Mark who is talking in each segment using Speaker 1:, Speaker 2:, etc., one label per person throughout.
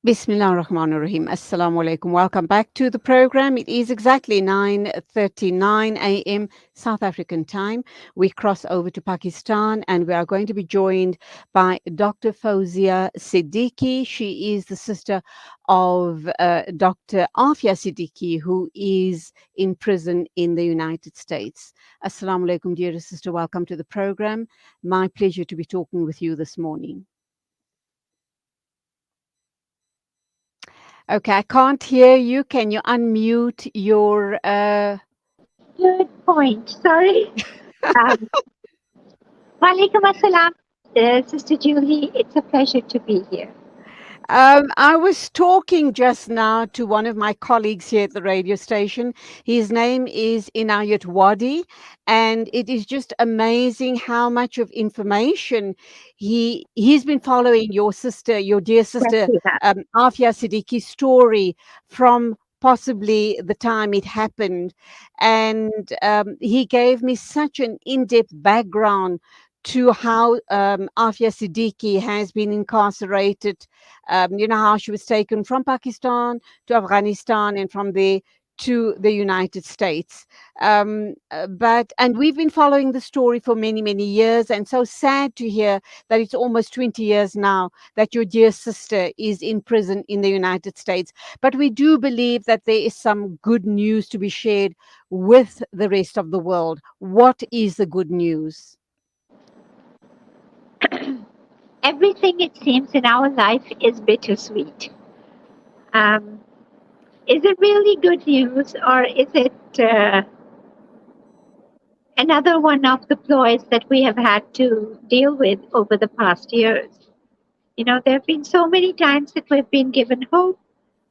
Speaker 1: Bismillah ar-Rahman ar-Rahim. Assalamu alaikum. Welcome back to the program. It is exactly 9:39 a.m. South African time. We cross over to Pakistan and we are going to be joined by Dr. Fowzia Siddiqui. She is the sister of Dr. Aafia Siddiqui, who is in prison in the United States. Assalamu alaikum, dear sister. Welcome to the program. My pleasure to be talking with you this morning. Okay, I can't hear you. Can you unmute your
Speaker 2: Good point. Sorry. Um, Walaikum assalam, Sister Julie. It's a pleasure to be here.
Speaker 1: I was talking just now to one of my colleagues here at the radio station. His name is Inayat Wadi, and it is just amazing how much of information he's been following your sister, your dear
Speaker 2: Yes,
Speaker 1: sister,
Speaker 2: we have.
Speaker 1: Aafia Siddiqui's story from possibly the time it happened, and he gave me such an in-depth background to how Aafia Siddiqui has been incarcerated. How she was taken from Pakistan to Afghanistan and from there to the United States. And we've been following the story for many, many years. And so sad to hear that it's almost 20 years now that your dear sister is in prison in the United States. But we do believe that there is some good news to be shared with the rest of the world. What is the good news?
Speaker 2: Everything, it seems, in our life is bittersweet. Um, is it really good news, or is it another one of the ploys that we have had to deal with over the past years? There have been so many times that we've been given hope.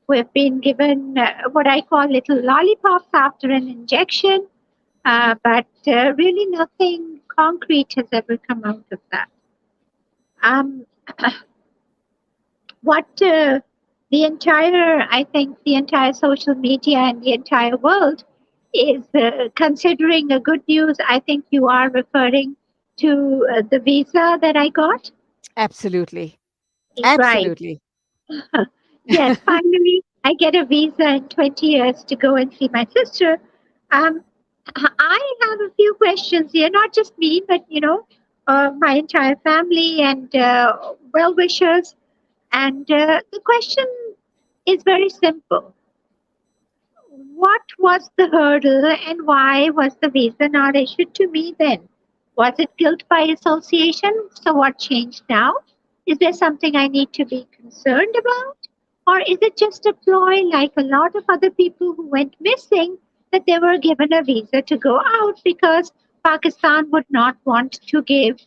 Speaker 2: We've been given what I call little lollipops after an injection, but really nothing concrete has ever come out of that. Um, what I think the entire social media and the entire world is considering a good news. I think you are referring to the visa that I got.
Speaker 1: Absolutely.
Speaker 2: Right.
Speaker 1: Absolutely.
Speaker 2: Yes, finally, I get a visa in 20 years to go and see my sister. Um, I have a few questions here, not just me, but my entire family and well wishers. And the question is very simple. What was the hurdle and why was the visa not issued to me then? Was it guilt by association? So, what changed now? Is there something I need to be concerned about? Or is it just a ploy like a lot of other people who went missing that they were given a visa to go out because Pakistan would not want to give,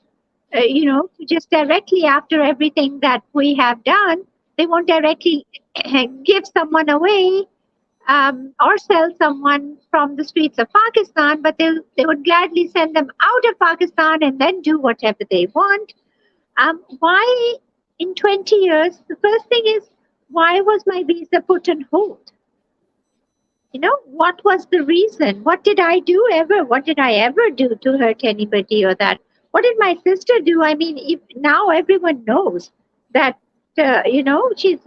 Speaker 2: just directly after everything that we have done, they won't directly give someone away or sell someone from the streets of Pakistan, but they would gladly send them out of Pakistan and then do whatever they want. Why in 20 years? The first thing is, why was my visa put on hold? What was the reason? What did I do ever? What did I ever do to hurt anybody or that? What did my sister do? I mean, if now everyone knows that, she's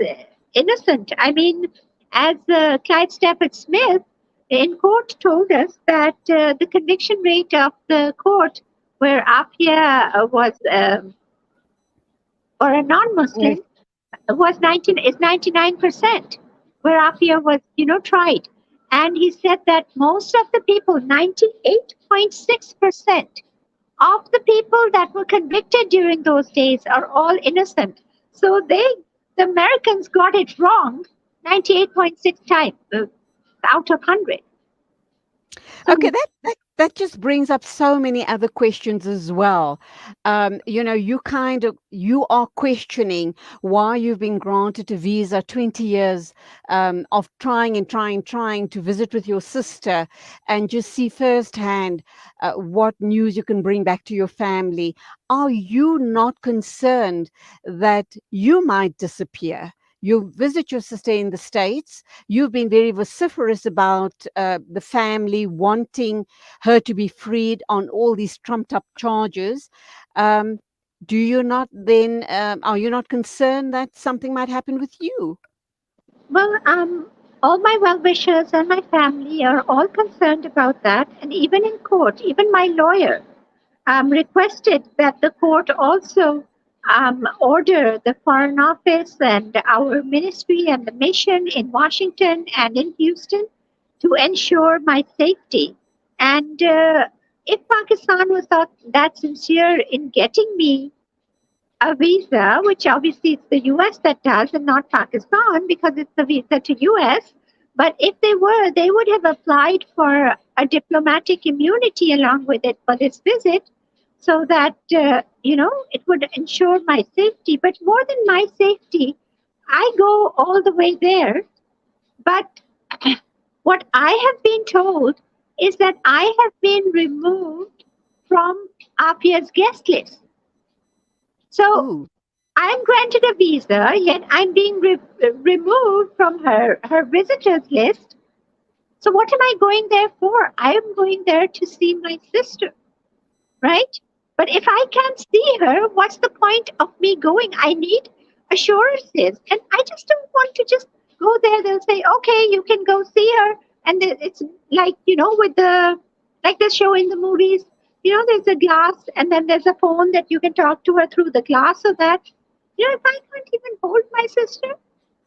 Speaker 2: innocent. I mean, as Clyde Stafford Smith in court told us that the conviction rate of the court where Aafia was, or a non-Muslim, was 99%, where Aafia was, tried. And he said that most of the people, 98.6% of the people that were convicted during those days are all innocent. So the Americans got it wrong 98.6 times out of 100. So,
Speaker 1: Okay, that just brings up so many other questions as well. You are questioning why you've been granted a visa 20 years of trying to visit with your sister and just see firsthand what news you can bring back to your family. Are you not concerned that you might disappear? You visit your sister in the States. You've been very vociferous about the family wanting her to be freed on all these trumped up charges. Do you not then, are you not concerned that something might happen with you?
Speaker 2: Well, all my well wishers and my family are all concerned about that. And even in court, even my lawyer requested that the court also order the Foreign Office and our ministry and the mission in Washington and in Houston to ensure my safety. And if Pakistan was not that sincere in getting me a visa, which obviously it's the US that does and not Pakistan because it's a visa to US. But if they were, they would have applied for a diplomatic immunity along with it for this visit so that, it would ensure my safety. But more than my safety, I go all the way there. But what I have been told is that I have been removed from Aafia's guest list. So
Speaker 1: Ooh.
Speaker 2: I'm granted a visa, yet I'm being removed from her visitors list. So what am I going there for? I am going there to see my sister, right? But if I can't see her, what's the point of me going? I need assurances, and I just don't want to just go there. They'll say, "Okay, you can go see her," and it's like with the like the show in the movies. There's a glass, and then there's a phone that you can talk to her through the glass, so that if I can't even hold my sister,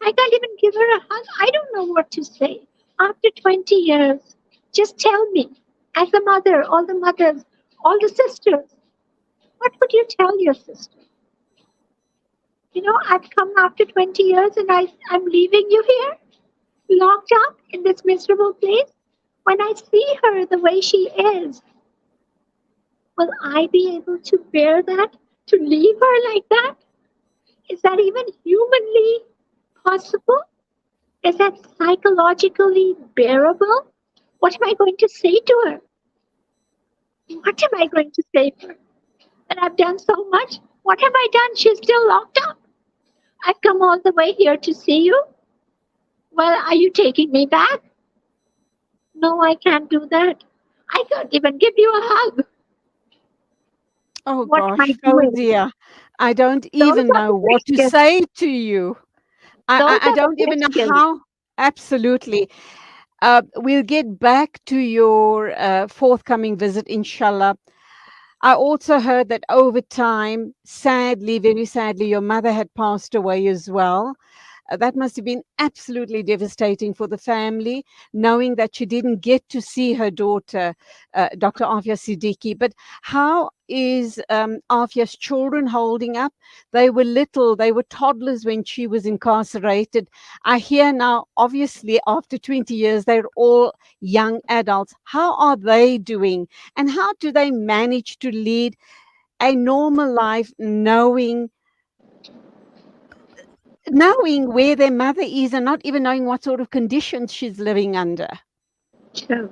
Speaker 2: I can't even give her a hug. I don't know what to say. After 20 years, just tell me, as a mother, all the mothers, all the sisters, what would you tell your sister? I've come after 20 years and I'm leaving you here, locked up in this miserable place. When I see her the way she is, will I be able to bear that? To leave her like that? Is that even humanly possible? Is that psychologically bearable? What am I going to say to her? What am I going to say to her? That I've done so much? What have I done? She's still locked up. I've come all the way here to see you. Well, are you taking me back? No, I can't do that. I can't even give you a hug.
Speaker 1: Oh
Speaker 2: What am I
Speaker 1: gosh,
Speaker 2: doing?
Speaker 1: Fauziya, I don't
Speaker 2: Those
Speaker 1: even
Speaker 2: are
Speaker 1: know
Speaker 2: the
Speaker 1: what to
Speaker 2: questions.
Speaker 1: say to you.
Speaker 2: Those
Speaker 1: I
Speaker 2: are the
Speaker 1: don't even know
Speaker 2: questions.
Speaker 1: how. Absolutely. We'll get back to your forthcoming visit, inshallah. I also heard that over time, sadly, very sadly, your mother had passed away as well. That must have been absolutely devastating for the family, knowing that she didn't get to see her daughter, Dr. Aafia Siddiqui. But how is Aafia's children holding up? They were little, they were toddlers when she was incarcerated. I hear now, obviously, after 20 years, they're all young adults. How are they doing? And how do they manage to lead a normal life knowing where their mother is and not even knowing what sort of conditions she's living under?
Speaker 2: True.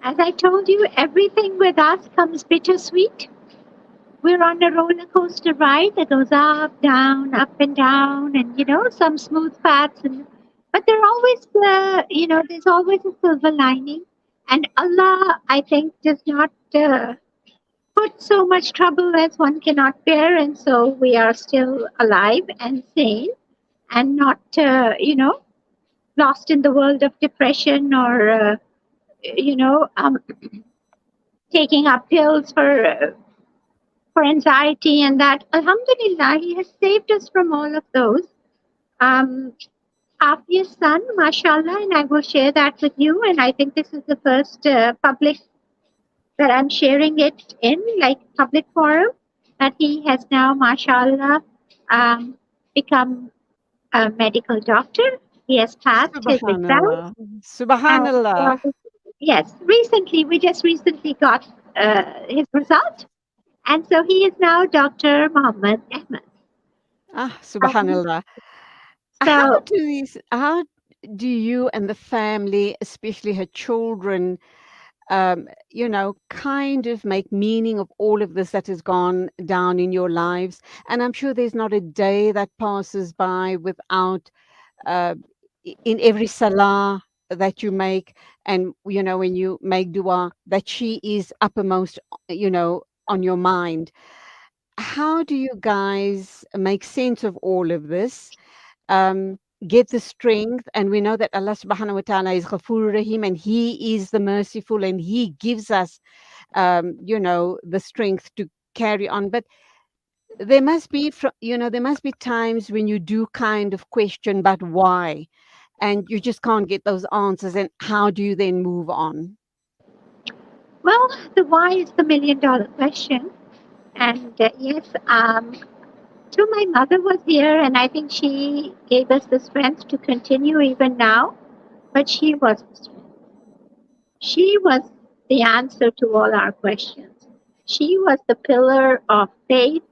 Speaker 2: As I told you, everything with us comes bittersweet. We're on a roller coaster ride that goes up and down, and some smooth paths. But there's always a silver lining. And Allah, I think, does not put so much trouble as one cannot bear, and so we are still alive and sane and not, lost in the world of depression or, you know, um, taking up pills for anxiety and that. Alhamdulillah, He has saved us from all of those. Um, Afia's son, mashallah, and I will share that with you. And I think this is the first public that I'm sharing it in, like public forum, that he has now, mashallah, um, become a medical doctor. He has passed his exams.
Speaker 1: Subhanallah.
Speaker 2: And
Speaker 1: Subhanallah.
Speaker 2: yes, we just recently got his result. And so he is now Dr. Muhammad Ahmed.
Speaker 1: Ah,
Speaker 2: Um,
Speaker 1: subhanallah.
Speaker 2: so
Speaker 1: How do you and the family, especially her children, kind of make meaning of all of this that has gone down in your lives? And I'm sure there's not a day that passes by without, uh, in every salah that you make, and when you make dua, that she is uppermost, on your mind. how do you guys make sense of all of this? um, get the strength. And we know that Allah subhanahu wa ta'ala is Ghafur Rahim, and He is the merciful, and He gives us, the strength to carry on. But there must be, there must be times when you do kind of question, but why? And you just can't get those answers. And how do you then move on?
Speaker 2: Well, the why is the million-dollar question. And yes, so my mother was here, and I think she gave us the strength to continue even now. But she was the strength. She was the answer to all our questions. She was the pillar of faith,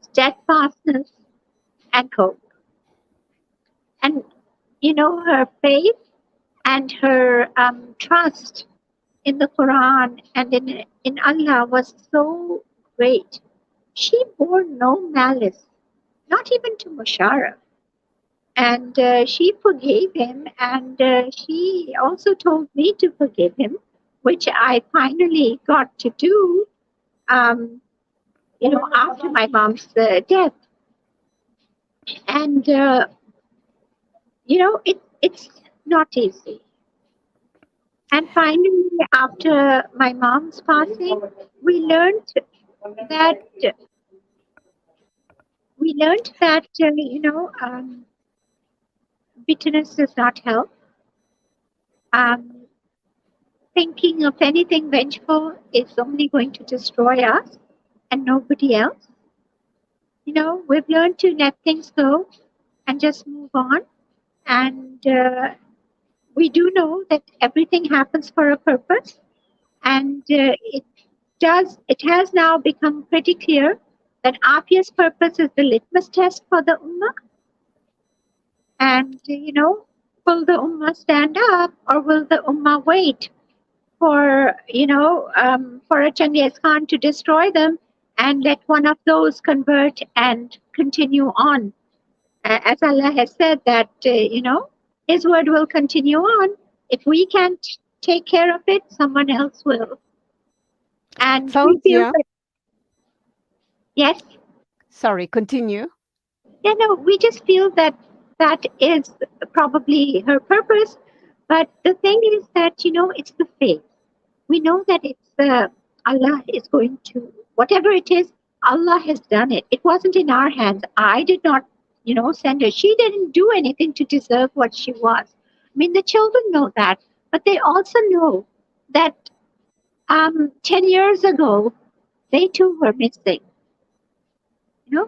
Speaker 2: steadfastness, and hope. And her faith and her trust in the Quran and in Allah was so great. She bore no malice, not even to Musharraf. And she forgave him, and she also told me to forgive him, which I finally got to do, after my mom's death. And, it's not easy. And finally, after my mom's passing, we learned that bitterness does not help. Um, Thinking of anything vengeful is only going to destroy us and nobody else. We've learned to let things go and just move on. And we do know that everything happens for a purpose. And it has now become pretty clear that Aafia's purpose is the litmus test for the Ummah. And, will the Ummah stand up, or will the Ummah wait for a Genghis Khan to destroy them and let one of those convert and continue on? As Allah has said that, His word will continue on. If we can't take care of it, someone else will. And we feel
Speaker 1: Fawzia,
Speaker 2: that, yes,
Speaker 1: sorry, continue.
Speaker 2: we just feel that that is probably her purpose. But the thing is that, it's the faith. We know that it's Allah is going to, whatever it is, Allah has done it. It wasn't in our hands. I did not, send her. She didn't do anything to deserve what she was. I mean, the children know that, but they also know that 10 years ago, they too were missing.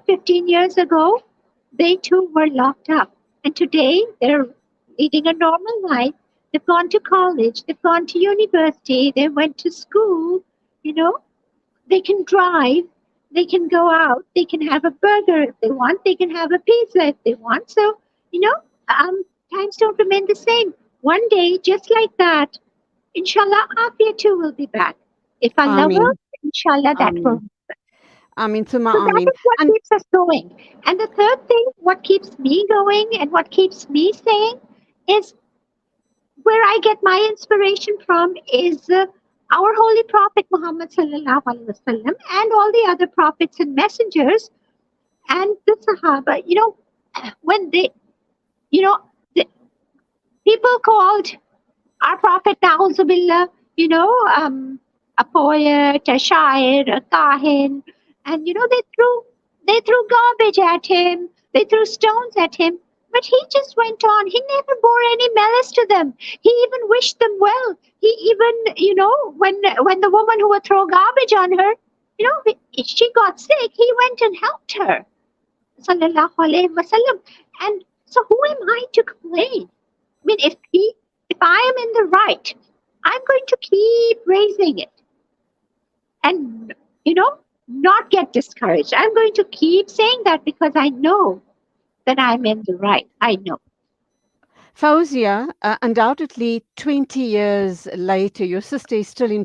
Speaker 2: 15 years ago, they too were locked up. And today, they're leading a normal life. They've gone to college, they've gone to university, they went to school, you know, they can drive, they can go out, they can have a burger if they want, they can have a pizza if they want. So, you know, times don't remain the same. One day, just like that, inshallah, Aafia too will be back. If Allah will,
Speaker 1: Amin.
Speaker 2: inshallah, that will.
Speaker 1: Amin. Amin. Thumma
Speaker 2: So that
Speaker 1: Amin.
Speaker 2: is what
Speaker 1: And
Speaker 2: keeps us going. And the third thing, what keeps me going and what keeps me saying is where I get my inspiration from is our holy prophet Muhammad sallallahu alaihi wasallam and all the other prophets and messengers and the Sahaba. When they, the people called our prophet Na'uzubillah, a poet, a shair, a kahin, and they threw garbage at him, they threw stones at him, but he just went on. He never bore any malice to them. He even wished them well. He even, when the woman who would throw garbage on her, she got sick, he went and helped her. Sallallahu Alaihi Wasallam. And so who am I to complain? I mean, if I am in the right, I'm going to keep raising it and, not get discouraged. I'm going to keep saying that because I know that I'm in the right. I know.
Speaker 1: Fawzia, undoubtedly 20 years later, your sister is still in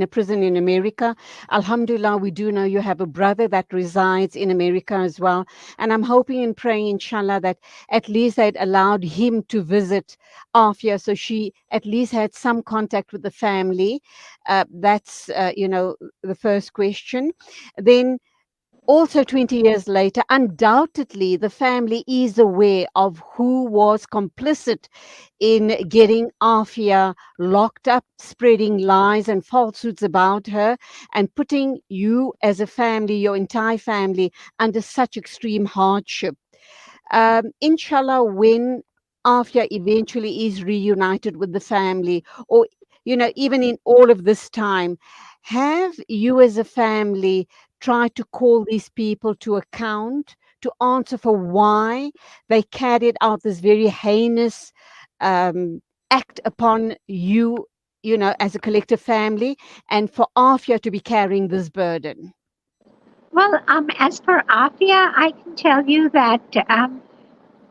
Speaker 1: a prison in America. Alhamdulillah, we do know you have a brother that resides in America as well. And I'm hoping and praying, inshallah, that at least they'd allowed him to visit Afia, so she at least had some contact with the family. That's, the first question. Then Also, 20 years later, undoubtedly, the family is aware of who was complicit in getting Aafia locked up, spreading lies and falsehoods about her, and putting you as a family, your entire family, under such extreme hardship. Inshallah, when Afia eventually is reunited with the family, or even in all of this time, have you as a family tried to call these people to account, to answer for why they carried out this very heinous um, act upon you, as a collective family, and for Afia to be carrying this burden?
Speaker 2: Well, as for Afia, I can tell you that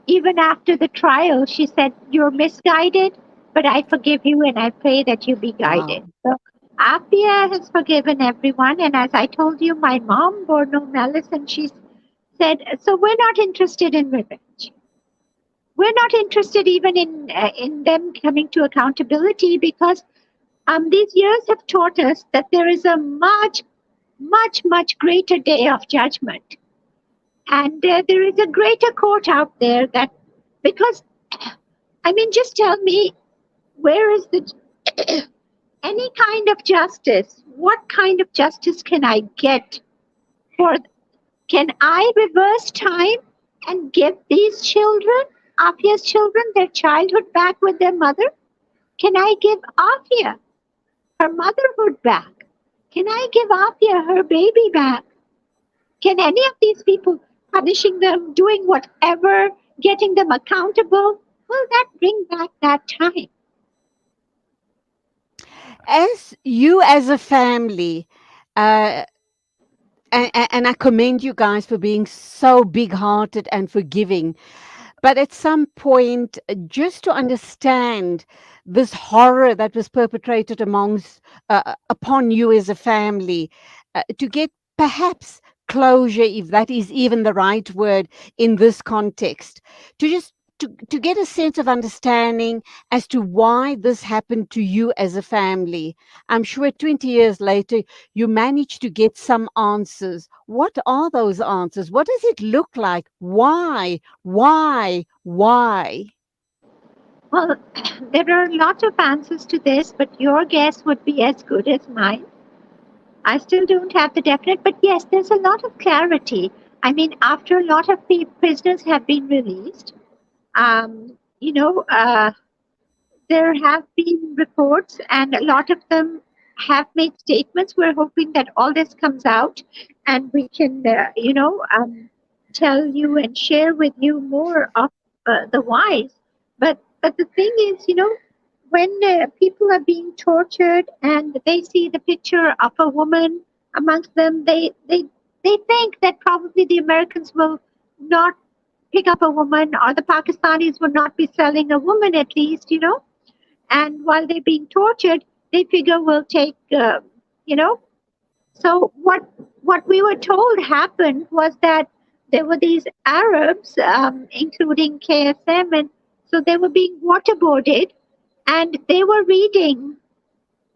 Speaker 2: even after the trial, she said, "You're misguided, but I forgive you and I pray that you be guided."
Speaker 1: Wow.
Speaker 2: So Afia has forgiven everyone. And as I told you, my mom bore no malice, and she said, "So we're not interested in revenge. We're not interested even in them coming to accountability, because these years have taught us that there is a much, much, much greater day of judgment. And there is a greater court out there that, because, I mean, just tell me, where is the any kind of justice? What kind of justice can I get for? Can I reverse time and give these children, Afia's children, their childhood back with their mother? Can I give Afia her motherhood back? Can I give Afia her baby back? Can any of these people, punishing them, doing whatever, getting them accountable, will that bring back that time?
Speaker 1: As you as a family, uh, and I commend you guys for being so big hearted and forgiving. But at some point, just to understand this horror that was perpetrated upon you as a family, to get perhaps closure, if that is even the right word in this context, to just to get a sense of understanding as to why this happened to you as a family. I'm sure 20 years later, you managed to get some answers. What are those answers? What does it look like? Why? Why? Why?
Speaker 2: Well, there are a lot of answers to this, but your guess would be as good as mine. I still don't have the definite, but yes, there's a lot of clarity. I mean, after a lot of prisoners have been released, um, you know, uh, there have been reports, and a lot of them have made statements. We're hoping that all this comes out, and we can, tell you and share with you more of the whys. But the thing is, when people are being tortured and they see the picture of a woman amongst them, they think that probably the Americans will not pick up a woman, or the Pakistanis will not be selling a woman, at least. And while they're being tortured, they figure we'll take, you know. So what we were told happened was that there were these Arabs, including KSM, and so they were being waterboarded, and they were reading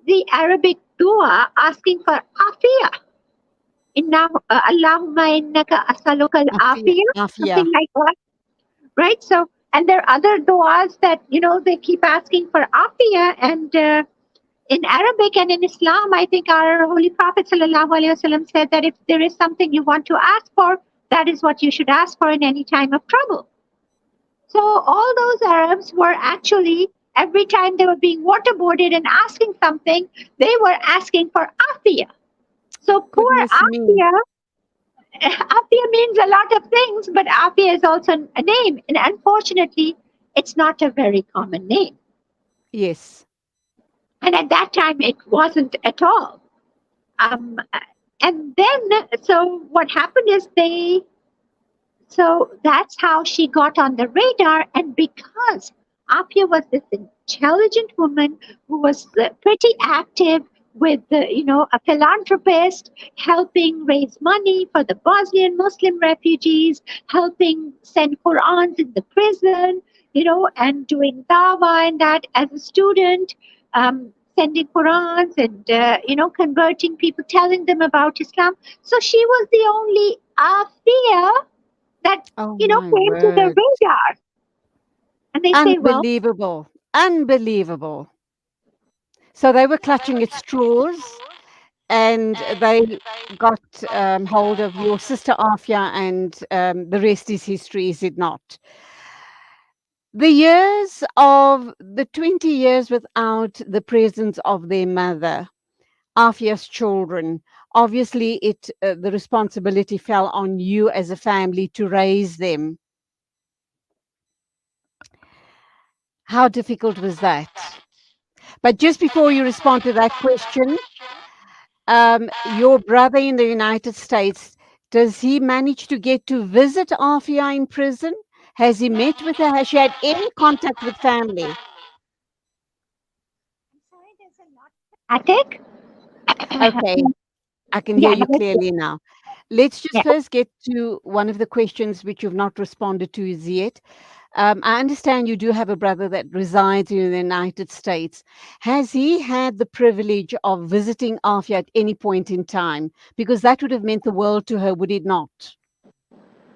Speaker 2: the Arabic dua asking for afia. Inna Allahumma innaka asaluka
Speaker 1: Afia.
Speaker 2: al-afia,
Speaker 1: Afia.
Speaker 2: something like that, right? So, and there are other duas that they keep asking for afia, and in Arabic and in Islam, I think our Holy Prophet ﷺ said that if there is something you want to ask for, that is what you should ask for in any time of trouble. So all those Arabs were actually, every time they were being waterboarded and asking something, they were asking for afia. So poor
Speaker 1: Goodness me.
Speaker 2: Afia, Afia means a lot of things, but Afia is also a name. And unfortunately, it's not a very common name.
Speaker 1: Yes.
Speaker 2: And at that time, it wasn't at all. Um, and then, so what happened is so that's how she got on the radar. And because Apia was this intelligent woman who was pretty active with, a philanthropist, helping raise money for the Bosnian Muslim refugees, helping send Qurans in the prison, and doing dawa and that as a student, sending Qurans and, converting people, telling them about Islam. So she was the only Aafia that,
Speaker 1: Oh my
Speaker 2: came to the
Speaker 1: word.
Speaker 2: radar. And they say, well,
Speaker 1: Unbelievable. Unbelievable. So they were clutching at straws and they got hold of your sister Afia, and the rest is history, is it not? The 20 years without the presence of their mother, Afia's children, obviously the responsibility fell on you as a family to raise them. How difficult was that? But just before you respond to that question, your brother in the United States, does he manage to get to visit Afia in prison? Has he met with her? Has she had any contact with family?
Speaker 2: I'm sorry, there's a lot of static.
Speaker 1: Okay, I can hear
Speaker 2: Yeah,
Speaker 1: you
Speaker 2: no, it's good.
Speaker 1: clearly now. Let's just
Speaker 2: Yeah.
Speaker 1: first get to one of the questions which you've not responded to as yet. I understand you do have a brother that resides in the United States. Has he had the privilege of visiting Afia at any point in time? Because that would have meant the world to her, would it not?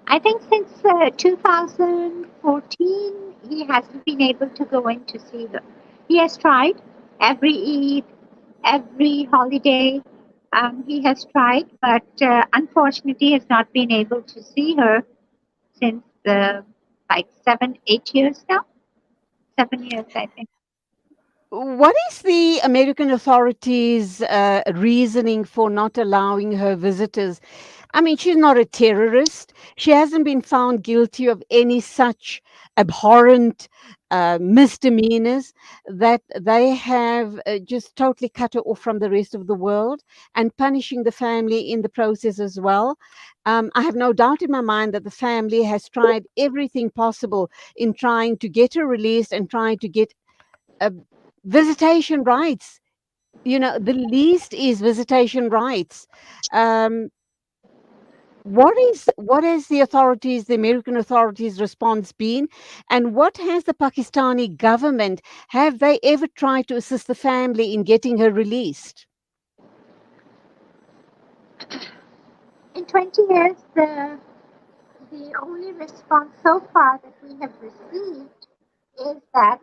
Speaker 2: I think since 2014, he hasn't been able to go in to see her. He has tried every Eid, every holiday. He has tried, but unfortunately has not been able to see her since like 7, 8 years now. 7 years, I think.
Speaker 1: What is the American authorities' reasoning for not allowing her visitors? I mean, she's not a terrorist. She hasn't been found guilty of any such abhorrent misdemeanors that they have just totally cut her off from the rest of the world and punishing the family in the process as well. I have no doubt in my mind that the family has tried everything possible in trying to get her released and trying to get uh, visitation rights. The least is visitation rights. Um, what is the American authorities' response been, and what has the Pakistani government? Have they ever tried to assist the family in getting her released?
Speaker 2: In 20 years, the only response so far that we have received is that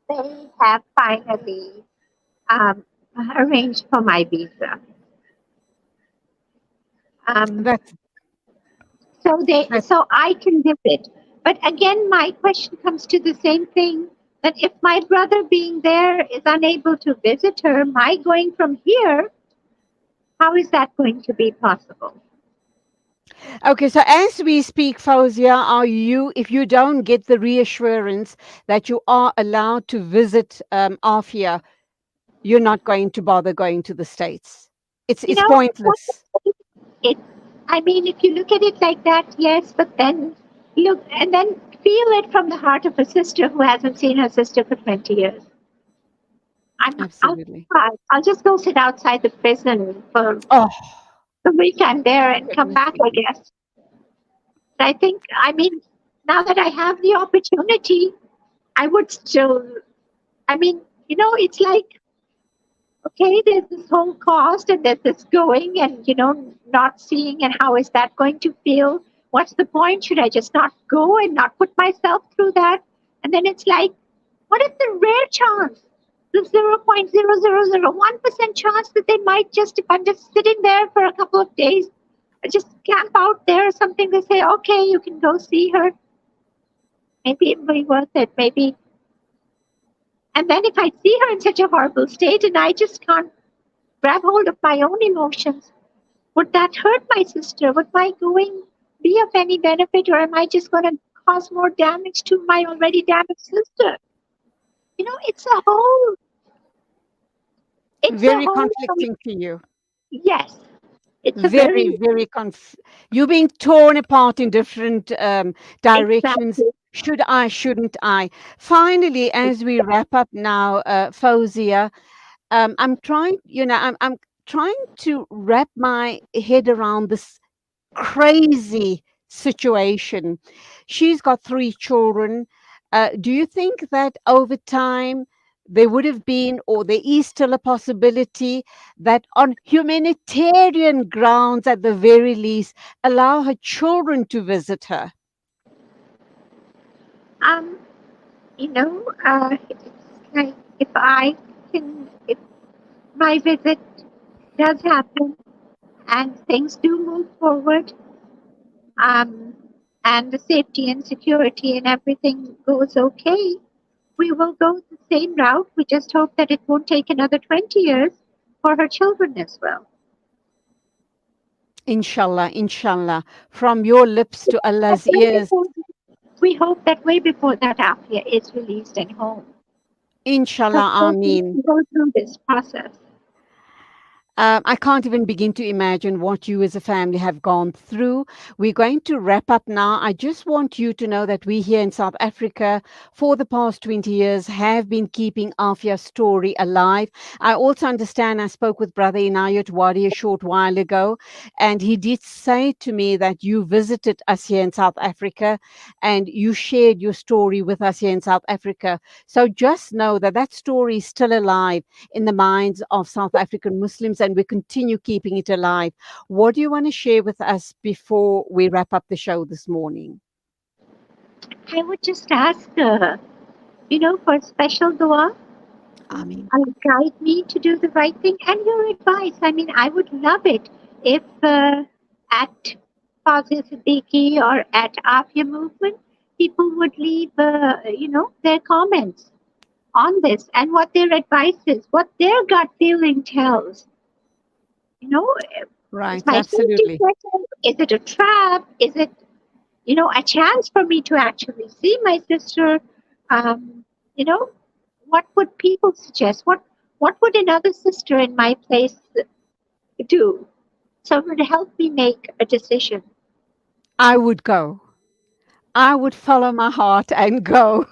Speaker 2: they have finally um, arranged for my visa. Um,
Speaker 1: That's that's
Speaker 2: so I can visit. But again, my question comes to the same thing that if my brother being there is unable to visit her, my going from here, how is that going to be possible?
Speaker 1: okay. So as we speak, Fawzia, if you don't get the reassurance that you are allowed to visit Afia, you're not going to bother going to the States.
Speaker 2: You
Speaker 1: It's
Speaker 2: know,
Speaker 1: pointless.
Speaker 2: it. I mean, if you look at it like that, yes. But then look and then feel it from the heart of a sister who hasn't seen her sister for 20 years. I'll
Speaker 1: Absolutely.
Speaker 2: I'll just go sit outside the prison for
Speaker 1: Oh,
Speaker 2: the week I'm there and come
Speaker 1: goodness
Speaker 2: back, I
Speaker 1: me.
Speaker 2: guess. But I think, I mean, now that I have the opportunity, I would still, I mean, it's like, okay, there's this whole cost and there's this going and, not seeing and how is that going to feel? What's the point? Should I just not go and not put myself through that? And then it's like, what if the rare chance, the 0.0001% chance that they might just, if I'm just sitting there for a couple of days, just camp out there or something, they say, okay, you can go see her. Maybe it will be worth it. Maybe. And then if I see her in such a horrible state and I just can't grab hold of my own emotions, would that hurt my sister? Would my going be of any benefit, or am I just going to cause more damage to my already damaged sister? It's a whole, it's a
Speaker 1: Very
Speaker 2: whole,
Speaker 1: conflicting to you.
Speaker 2: yes, it's a
Speaker 1: Very,
Speaker 2: very,
Speaker 1: very you're being torn apart in different directions.
Speaker 2: exactly.
Speaker 1: Should I, shouldn't I? Finally, as we wrap up now, Fawzia, I'm trying to wrap my head around this crazy situation. She's got 3 children. Do you think that over time there would have been, or there is still a possibility that on humanitarian grounds, at the very least, allow her children to visit her?
Speaker 2: Um, it's like if my visit does happen and things do move forward, um, and the safety and security and everything goes okay, we will go the same route. We just hope that it won't take another 20 years for her children as well.
Speaker 1: Inshallah, inshallah. From your lips to
Speaker 2: But
Speaker 1: Allah's
Speaker 2: way
Speaker 1: ears,
Speaker 2: before, we hope that way before that Aafia is released and home. So
Speaker 1: inshallah,
Speaker 2: we
Speaker 1: Ameen.
Speaker 2: can go through this process.
Speaker 1: I can't even begin to imagine what you as a family have gone through. We're going to wrap up now. I just want you to know that we here in South Africa for the past 20 years have been keeping Afia's story alive. I also understand, I spoke with Brother Inayat Wadi a short while ago, and he did say to me that you visited us here in South Africa and you shared your story with us here in South Africa. So just know that that story is still alive in the minds of South African Muslims, and we continue keeping it alive. What do you want to share with us before we wrap up the show this morning?
Speaker 2: I would just ask, for special dua,
Speaker 1: Ameen.
Speaker 2: guide me to do the right thing and your advice. I mean, I would love it if at Fowzia Siddiqui or at Aafia Movement, people would leave, their comments on this and what their advice is, what their gut feeling tells. You know, is
Speaker 1: Right,
Speaker 2: my safety
Speaker 1: absolutely.
Speaker 2: threatened? Is it a trap? Is it, a chance for me to actually see my sister? Um, you know, what would people suggest? What would another sister in my place do? So it would help me make a decision.
Speaker 1: I would go. I would follow my heart and go.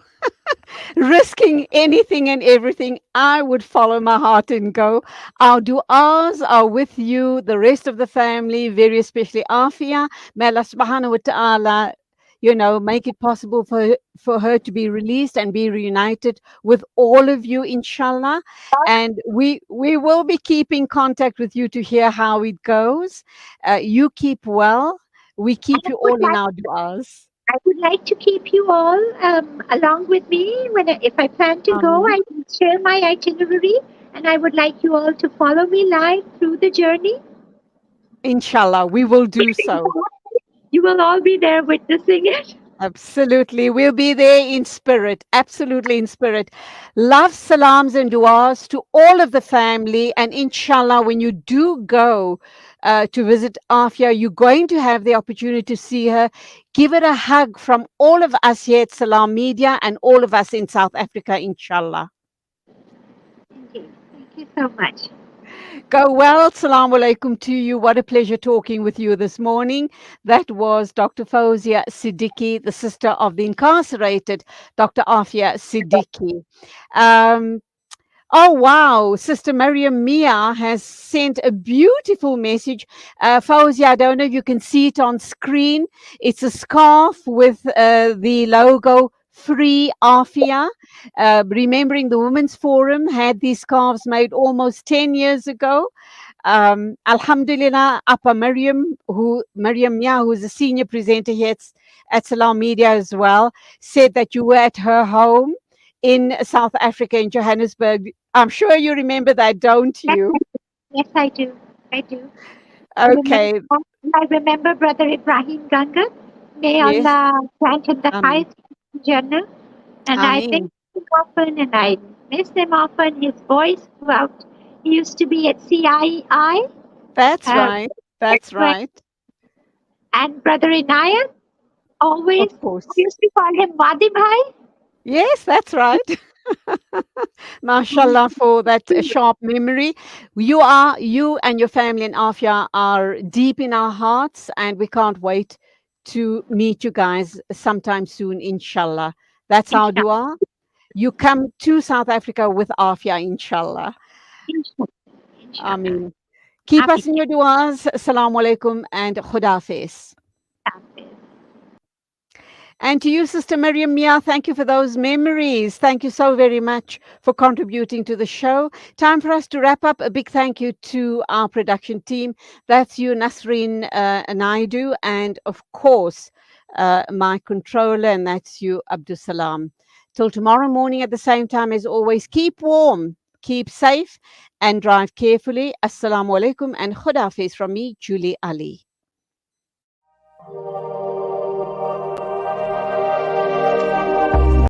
Speaker 1: Risking anything and everything, I would follow my heart and go. Our du'as are with you, the rest of the family, very especially Afia. May Allah subhanahu wa ta'ala, make it possible for her to be released and be reunited with all of you, inshallah. And we will be keeping contact with you to hear how it goes. You keep well. We
Speaker 2: And
Speaker 1: keep you all in our du'as.
Speaker 2: I would like to keep you all along with me if I plan to go.
Speaker 1: Ameen.
Speaker 2: I will share my itinerary, and I would like you all to follow me live through the journey.
Speaker 1: Inshallah, we will do so.
Speaker 2: You will all be there witnessing it.
Speaker 1: Absolutely. We'll be there in spirit. Absolutely in spirit. Love, salams, and du'as to all of the family. And inshallah, when you do go to visit Afia, you're going to have the opportunity to see her. Give it a hug from all of us here at Salam Media and all of us in South Africa, inshallah.
Speaker 2: Thank you. Thank you so much.
Speaker 1: Go well. Assalamu alaikum to you. What a pleasure talking with you this morning. That was Dr. Fowzia Siddiqui, the sister of the incarcerated Dr. Aafia Siddiqui. Um, Oh, wow. Sister Mariam Mia has sent a beautiful message. Fauzi, I don't know if you can see it on screen. It's a scarf with the logo Free Afia. Remembering the Women's Forum had these scarves made almost 10 years ago. Alhamdulillah, Appa Mariam Mia, who is a senior presenter here at Salam Media as well, said that you were at her home in South Africa, in Johannesburg. I'm sure you remember that, don't
Speaker 2: Yes,
Speaker 1: you?
Speaker 2: yes, I do. I do. I remember.
Speaker 1: Okay.
Speaker 2: I remember Brother Ibrahim Ganga. May
Speaker 1: Yes.
Speaker 2: Allah grant him the
Speaker 1: Amen.
Speaker 2: highest Jannah. And I think
Speaker 1: Amen.
Speaker 2: him often, and I miss him often. His voice throughout. He used to be at CII.
Speaker 1: That's
Speaker 2: Uh,
Speaker 1: right. That's right.
Speaker 2: and Brother Inayat always.
Speaker 1: Of
Speaker 2: I
Speaker 1: course.
Speaker 2: used to call him Wadi Bhai.
Speaker 1: Yes, that's right. Mashallah for that sharp memory. You and your family in Afia are deep in our hearts, and we can't wait to meet you guys sometime soon, inshallah. That's our
Speaker 2: Inshallah.
Speaker 1: dua. You come to South Africa with Afia, inshallah.
Speaker 2: Inshallah. Inshallah.
Speaker 1: Ameen. Keep
Speaker 2: Amin.
Speaker 1: us in your duas. Assalamu alaikum and Khudafiz.
Speaker 2: Hafiz.
Speaker 1: And to you, Sister Miriam Mia, thank you for those memories. Thank you so very much for contributing to the show. Time for us to wrap up. A big thank you to our production team. That's you, Nasreen Naidu, and of course, my controller, and that's you, Abdul Salam. Till tomorrow morning at the same time, as always, keep warm, keep safe, and drive carefully. Assalamu alaikum and Khudafiz from me, Julie Ali.